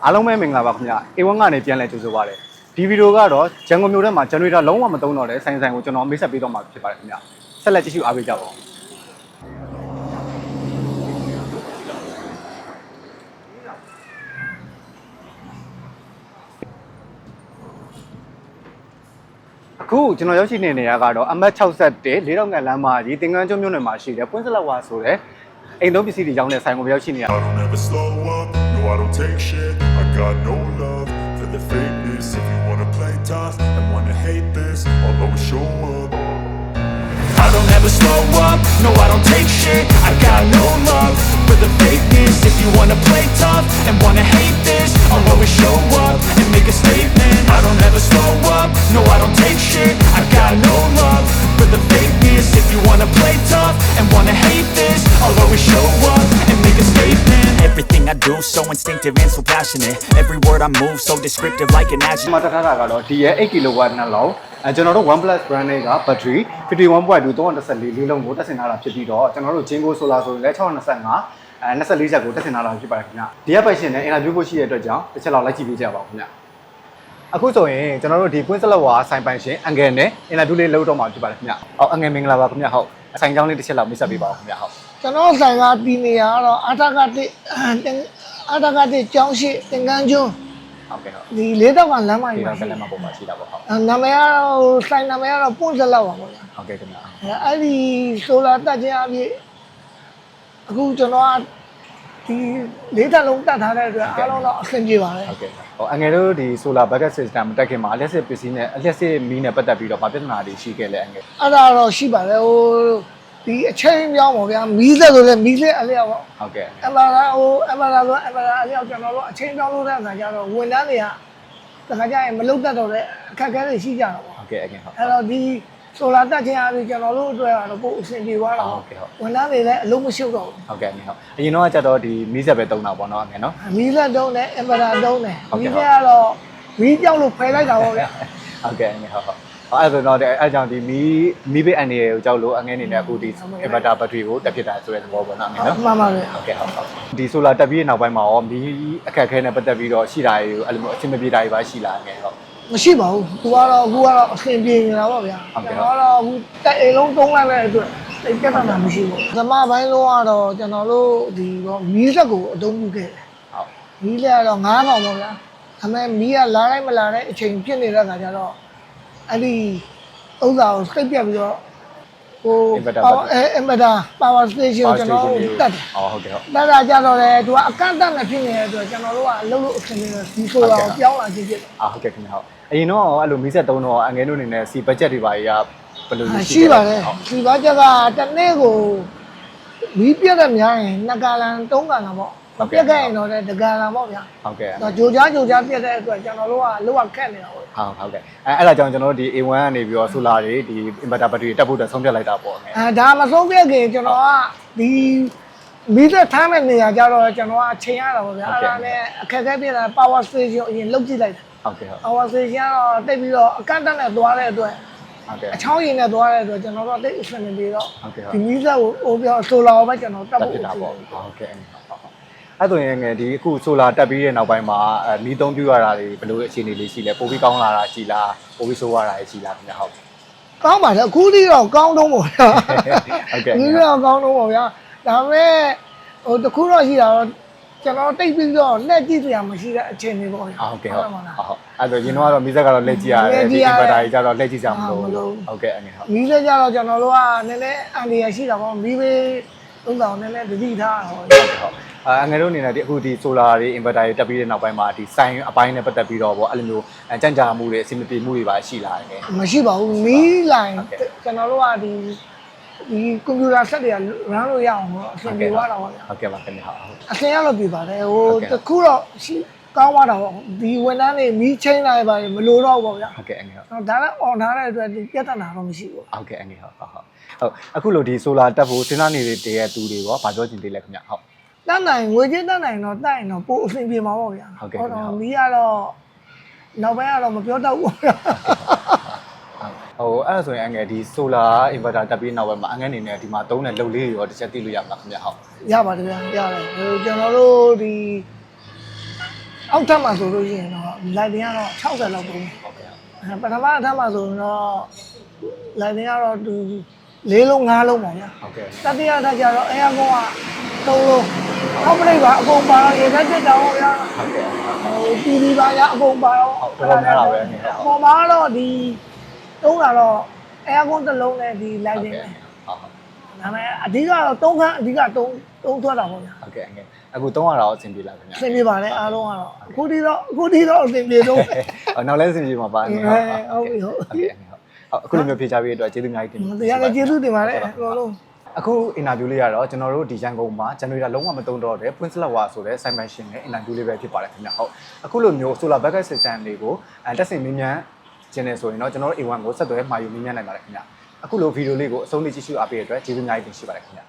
အားလုံးပဲမင်္ဂလာပါခင်ဗျာ A1 ကနေပြန်လဲကြိုဆိုပါရစေဒီဗီဒီယိုကတော့ရန်ကုန်မြို့ထဲမှာ generator လုံးဝမသုံးတော့တဲ့ဆိုင်ကိုကျွန်တော်မိတ်ဆက်ပေးတော့မှာဖြစ်ပါတယ်ခင်ဗျာဆက်လက်ကြည့်ရှုအားပေးကြပါဦးအခုကျွန်တော်ရောက်ရှိနေနေရကတော့အမှတ်61 4000ငါလမ်းမကြီးတင်ကန်းကျွန်းမြို့နယ်မှာရှိတဲ့ပွင့်စလက်ဝါဆိုတဲ့အိမ်သုံးပစ္စည်းတွေရောင်းတဲ့ဆိုင်ကိုရောက်ရှိနေရ I don't ever slow up, no I don't take shit. I got no love for the fakeness. If you wanna play tough and wanna hate this, I'll always show up. I don't ever slow up, no I don't take shit. I got no love for the fakeness. If you wanna play tough and wanna hate this, I'll always show up and make a statement. I don't ever slow up, no I don't take shit. I got no love for the fakeness. If you wanna play tough and wanna hate this, I'll always show up and make a statement. Everything I do so instinctive and so passionate. Every word I move so descriptive like an ဒီ adjective. မှာတက်ထားတာကတော့ဒီရဲ့8 kW နှလုံးကျွန်တော်တို့ OnePlus brand တွေက battery 51.2 314လေးလုံးကိုတက်ဆင်ထားတာဖြစ်ပြီးတော့ကျွန်တော်တို့ Jingo Solar ဆိုရင်လည်း625 24ချက်ကိုတက်ဆင်ထားတာဖြစ်ပါတယ်ခင်ဗျဒီကပိုက်ရှင်နဲ့ interview ဖို့ရှိတဲ့အတွက်ကြောင့်တစ်ချက်လောက်လိုက်ကြည့်ပေးကြပါဦးခင်ဗျအခုဆိုရင်ကျွန်တော်တို့ဒီ Queen Select ဝါဆိုင်ပိုင်ရှင်အငယ်နဲ့ interview လေးလုပ်တော့မှာဖြစ်ပါတယ်ခင်ဗျဟုတ်အငယ်မင်္ဂလာပါခင်ဗျဟုတ်ဆိုင်ကြောင်းလေးတစ်ချက်လောက်မိတ်ဆက်ပေးပါဦးခင်ဗျဟုတ် ကျွန်တော်ဆိုင်ကပြည်နေရတော့အာတာကတိကျောင်းရှိသင်္ကန်းကျွန်း ဟုတ်ကဲ့ဟုတ် ဒီလေးတော့ကလမ်းမ ဒီ ကြီး တော့က ပါ လည်းမပုံပါရှိတာပေါ့ဟုတ် နာမည်ကတော့ဆိုင်နာမည်ကတော့ပွန့်စလောက်ပါပေါ့ဗျာ ဟုတ်ကဲ့ခင်ဗျ အဲ့ဒီဆိုလာတက်ခြင်းအဖြစ်အခုကျွန်တော်ကဒီလေးတက်လုံးတက်ထားတဲ့အတွက်အားလုံးတော့အဆင်ပြေပါတယ် ဟုတ်ကဲ့ဟိုအငယ်တို့ဒီ solar bucket system တက်ခင်မှာအလျှက်စစ်ပစ္စည်းနဲ့အလျှက်စစ်မီးနဲ့ပတ်သက်ပြီးတော့ဗာပြဿနာတွေရှိခဲ့လဲအငယ် အဲ့ဒါတော့ရှိပါတယ်ဟိုဒီအချိန်ပြောင်းပါဗျာမီးသက်ဆိုလည်းမီးသက်အလျောက်ပေါ့ ဟုတ်ကဲ့ အမရာအမရာအလျောက်ကျွန်တော်တို့အချိန်ပြောင်းလို့တဲ့အခါကျတော့ဝန်ထမ်းတွေကတခါကျရင်မလုပ်တတ်တော့တဲ့အခက်အခဲတွေရှိကြတာပေါ့ ဟုတ်ကဲ့အငယ်ဟုတ် အဲ့တော့ဒီဆိုလာတက်ခြင်းအပြင်ကျွန်တော်တို့အတွက်ကတော့ပို့အဆင်ပြေသွားတာ ဟုတ်ကဲ့ဟုတ် ဝန်ထမ်းတွေလည်းအလုံးမရှုပ်တော့ ဟုတ်ကဲ့အငယ်ဟုတ်အရင်တော့ကကြတော့ဒီမီးဆက်ပဲတုံးတာပေါ့နော်အငယ်နော် ဘူးမီးလက်တုံးတယ်အင်ဗတာတုံးတယ် ဟုတ် မီး ကဲ့ လက်ကတော့မီးကြောက်လို့ဖယ်လိုက်တာပေါ့ဗျာ ဟုတ်ကဲ့အငယ်ဟုတ်ဟုတ်အဲ့ဒါတော့အဲ့ကြောင့်ဒီမီးဘေးအန်နေကိုကြောက်လို့အငယ်အနေနဲ့အခုဒီ inverter battery ကိုတက်ဖြစ်တာဆိုတဲ့သဘောပေါ့နော်အငယ်နော် မှန်ပါပဲ ဟုတ်ကဲ့ဟုတ်ဟုတ်ဒီ solar တက်ပြီးနောက်ပိုင်းမှာရောမီးအခက်အခဲနဲ့ပတ်သက်ပြီးတော့ရှိတာတွေအဲ့လိုမျိုးအဆင်မပြေတာတွေပါရှိလာအငယ်ဟုတ် မရှိပါဘူးအခုကတော့အဆင်ပြေနေတာပေါ့ဗျာ ဟုတ်ကဲ့ ကျွန်တော်ကတော့အခုတက်အိမ်လုံးတုံးလိုက်တဲ့အတွက်တိတ်ပြဿနာမရှိဘူးသမပိုင်းလုံးကတော့ကျွန်တော်တို့ဒီတော့မီးလက်ကိုအသုံးပြုခဲ့တယ် ဟုတ် မီးလက်ကတော့9000ပေါ့ဗျာဒါပေမဲ့မီးကလာလိုက်မလာတဲ့အချိန်ဖြစ်နေတဲ့အခါကျတော့အဲ့ဒီဥစ္စာကိုစိတ်ပြတ်ပြီးတော့ဟို inverter power station ကျွန်တော်တို့တက်တယ် ဟုတ်ကဲ့ဟုတ် တက်တာကြတော့လေသူကအကန့်အသတ်နဲ့ဖြစ်နေတဲ့အတွက်ကျွန်တော်တို့ကအလုပ်လို့အဆင်ပြေတယ်ဒီဆိုတာကိုပြောင်းလာခြင်းဖြစ်တယ် ဟုတ်ကဲ့ခင်ဗျဟုတ်အရင်တော့အဲ့လိုမီးဆက်တုံးတော့အငယ်တို့အနေနဲ့စီ budget တွေပါကြီးကဘယ်လို ရှိပါတယ်ဒီဘက်ကတစ်နေ့ကိုမီးပြတ်တဲ့များရင်2ကာလန်3ကာလန်ပေါ့မပြတ်ခဲ့ရင်တော့တကာလန်ပေါ့ဗျာ ဟုတ်ကဲ့ တော့ကြိုကြားပြတ်တဲ့အတွက်ကျွန်တော်တို့ကလောက်ခက်နေတာပေါ့ ဟုတ်ကဲ့အဲ့ဒါကြောင့်ကျွန်တော်တို့ဒီ A1 ကနေပြီးတော့ solar တွေဒီ inverter battery တက်ဖို့အတွက်ဆုံးဖြတ်လိုက်တာပေါ့ငယ် ဒါမဆုံးပြတ်ခင်ကျွန်တော်ကဒီမီးသက်ထားမဲ့နေရာကြတော့ကျွန်တော်ကအချိန်ရတာပေါ့ဗျာအဲ့ဒါနဲ့အခက်အခဲပြတာ power station အရင်လုတ်ကြည့်လိုက်တယ် ဟုတ်ကဲ့ဟုတ် power station ကတော့တိတ်ပြီးတော့အကန့်အသတ်နဲ့သွားတဲ့အတွက် ဟုတ်ကဲ့ အချောင်းရည်နဲ့သွားတဲ့အတွက်ကျွန်တော်တို့တိတ်အဆင်မပြေတော့ ဟုတ်ကဲ့ ဒီမီးသက်ကိုဟိုပြောဆိုလာပဲကျွန်တော်တက် တက် ဖို့ ဖြစ်တာပေါ့ဟုတ်ကဲ့အဲ့ဆိုရင်ငယ်ဒီအခု solar တက်ပြီးတဲ့နောက်ပိုင်းမှာမီးသုံးပြရတာတွေဘယ်လိုအခြေအနေလေးရှိလဲပိုပြီးကောင်းလာတာရှိလားပိုပြီးဆိုးရတာရှိလားခင်ဗျဟုတ် ကောင်းပါတယ်အခုထိတော့ကောင်းတော့ပေါ့ဗျာ ဟုတ်ကဲ့ ဒီတော့ကောင်းတော့ပေါ့ဗျာဒါပေမဲ့ဟိုတခုတော့ရှိတာတော့ကျွန်တော်တိတ်ပြီးတော့လက်ကြည့်စရာမရှိတဲ့အခြေအနေပေါ့ဗျာ ဟုတ်ကဲ့ဟုတ်ဟုတ်အဲ့တော့ရင်တော့မီးဆက်ကတော့လက်ကြည့်ရတယ်ဒီ inverter ကြီးကျတော့လက်ကြည့်ကြမလို့ဟုတ်ကဲ့အနေဟုတ် မီးလက်ကြတော့ကျွန်တော်တို့ကနည်းနည်းအန်ဒီရရှိတာပေါ့မီးဘေးသုံးဆောင်နည်းနည်းတတိထားတာပေါ့ ဟုတ်အငယ်တို့အနေနဲ့ဒီအခုဒီ solar တွေ inverter တွေတက်ပြီးတဲ့နောက်ပိုင်းမှာဒီ sign အပိုင်းနဲ့ပတ်သက်ပြီးတော့ဗောအဲ့လိုမျိုးကြံ့ကြာမှုတွေအဆင်မပြေမှုတွေပါရှိလာတယ် မရှိပါဘူးမီးလိုင်းကျွန်တော်တို့ကဒီကွန်ပျူတာဆက်တွေက run လို့ရအောင်တော့အဆင်ပြေသွားတာပေါ့ဗျာ ဟုတ်ကဲ့ပါခင်ဗျဟုတ် အဆင်ရလို့ပြပါတယ်ဟိုတခုတော့ရှိကောင်းသွားတာပေါ့ဒီဝန်ထမ်းတွေမီးချင်းလာပါမလို့တော့ပေါ့ဗျာ ဟုတ်ကဲ့အငယ်ဟုတ် ဒါလည်း on ထားတဲ့အတွက်ပြဿနာတော့မရှိဘူး ဟုတ်ကဲ့အငယ်ဟုတ်အခုလိုဒီ solar တက်ဖို့စဉ်းစားနေတဲ့တည်းရဲ့သူတွေရောဗာပြောချင်သေးလဲခင်ဗျဟုတ် တတ်နိုင်ငွေကြေးတတ်နိုင်တော့တိုက်ရင်တော့ပိုအဆင်ပြေမှာပေါ့ဗျာ ဟုတ်ကဲ့ တော့မီးကတော့နောက်ပိုင်းကတော့မပြောတတ်ဘူးဗျာ အဲ့ဒါဆိုရင်အငယ်ဒီ solar inverter တက်ပြီးနောက်ပိုင်းမှာအငယ်အနေနဲ့ဒီမှာသုံးတဲ့လုပ်လေးတွေရောတစ်ချက်သိလို့ရမှာခင်ဗျဟုတ် ရပါတယ်ဗျာရတယ်ဟိုကျွန်တော်တို့ဒီ အောက်ထပ်မှာဆိုလို့ရှိရင်တော့လိုက်တင်ကတော့60လောက်ပုံပထမအထပ်မှာဆိုရင်တော့လိုက်တင်ကတော့သူ4လုံး5လုံးပါဗျာ ဟုတ်ကဲ့ တတိယထပ်ကျတော့အဲအကောင်က3လုံးအောက်ပရိတ်ပါအကုန်ပါတော့ရေသက်တက်တောင်းဗျာ ဟုတ်ကဲ့ ဟိုတီဗီပါရအကုန်ပါတော့ ဟုတ်တော်များတာပဲနေဟုတ် ပေါ်မှာတော့ဒီတုံးတာတော့အဲအကောင်တစ်လုံးနဲ့ဒီလိုက်တင်တယ် ဟုတ် ဒါပေမဲ့အဓိကတော့3ခန်းအဓိက3ထွက်တာပေါ့ဗျာ ဟုတ်ကဲ့အခု300တော့အဆင်ပြေလားခင်ဗျာ အဆင်ပြေပါလေအားလုံးကတော့အခုဒီတော့အဆင်ပြေတော့ နောက်လဲအဆင်ပြေမှာပါနေဟုတ် ဟုတ်ပြီဟုတ် ဟုတ်ကဲ့အခုလိုမျိုးဖြေချပေးတဲ့အတွက်ကျေးဇူးအများကြီးတင်ပါတယ် တရားလည်းကျေးဇူးတင်ပါတယ်အကုန်လုံး အခုအင်တာဗျူးလေးကတော့ကျွန်တော်တို့ဒီရန်ကုန်မှာဂျန်နရေတာလုံးဝမတုံတော့တဲ့ Prince Flower ဆိုတဲ့ ဆိုင်ပိုင်ရှင်ရဲ့အင်တာဗျူးလေးပဲဖြစ်ပါတယ်ခင်ဗျာဟုတ်အခုလိုမျိုး solar backup system တွေကိုတက်ဆင်မြင်းမြန်းကျင်းနေဆိုရင်တော့ကျွန်တော်တို့ A1 ကိုဆက်သွယ်မှာယူမြင်းမြန်းနိုင်ပါတယ်ခင်ဗျာအခုလိုဗီဒီယိုလေးကိုအဆုံးထိကြည့်ရှုအားပေးတဲ့အတွက်ကျေးဇူးအများကြီးတင်ရှိပါတယ်ခင်ဗျာ